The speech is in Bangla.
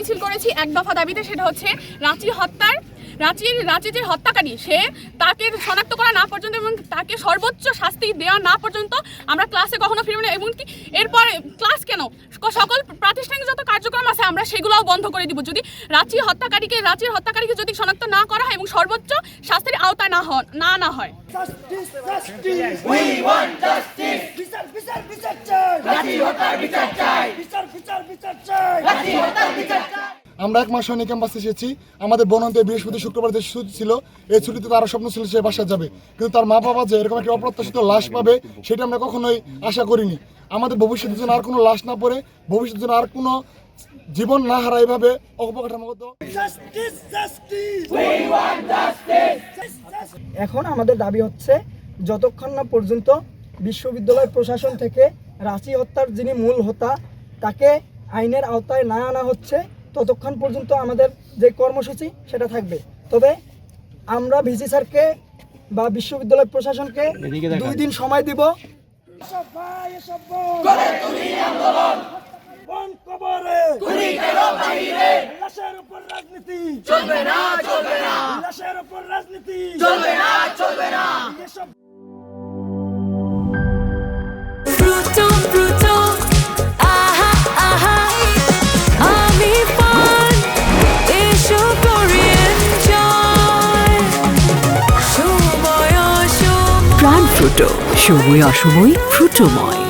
মিছিল করেছি এক দফা দাবিতে, সেটা হচ্ছে রাঁচির যে হত্যাকারী তাকে শনাক্ত করা না পর্যন্ত এবং তাকে সর্বোচ্চ শাস্তি দেওয়া না পর্যন্ত আমরা ক্লাসে কখনো ফিরব না। এবং এরপরে ক্লাস কেন, সকল প্রাতিষ্ঠানিক যত কার্যক্রম আছে আমরা সেগুলোও বন্ধ করে দিব যদি রাঁচির হত্যাকারীকে যদি শনাক্ত না করা হয় এবং সর্বোচ্চ শাস্তির আওতায় না হয়। আমরা 1 মাস হয়নি ক্যাম্পাসে এসেছি। আমাদের বনন্তে বৃহস্পতি শুক্রবার যে ছুটি ছিল, এই ছুটিতে তার স্বপ্ন ছিল সে বাসায় যাবে, কিন্তু তার মা বাবা যে এরকম একটা অপ্রত্যাশিত লাশ পাবে সেটা আমরা কখনোই আশা করিনি। আমাদের ভবিষ্যতের জন্য আর কোনো লাশ না পড়ে, ভবিষ্যতের জন্য আর কোনো জীবন না হারায় এভাবে অপকাঠামোগত। এখন আমাদের দাবি হচ্ছে যতক্ষণ না পর্যন্ত বিশ্ববিদ্যালয় প্রশাসন থেকে রাঁচি হত্যার যিনি মূল হোতা তাকে আইনের আওতায় না আনা হচ্ছে, ততক্ষণ পর্যন্ত আমাদের যে কর্মসূচি সেটা থাকবে। তবে আমরা ভিসি স্যারকে বা বিশ্ববিদ্যালয় প্রশাসনকে 2 দিন সময় দিব। প্রাণ ফ্রুটো, সময় অসময় ফ্রুটোময়।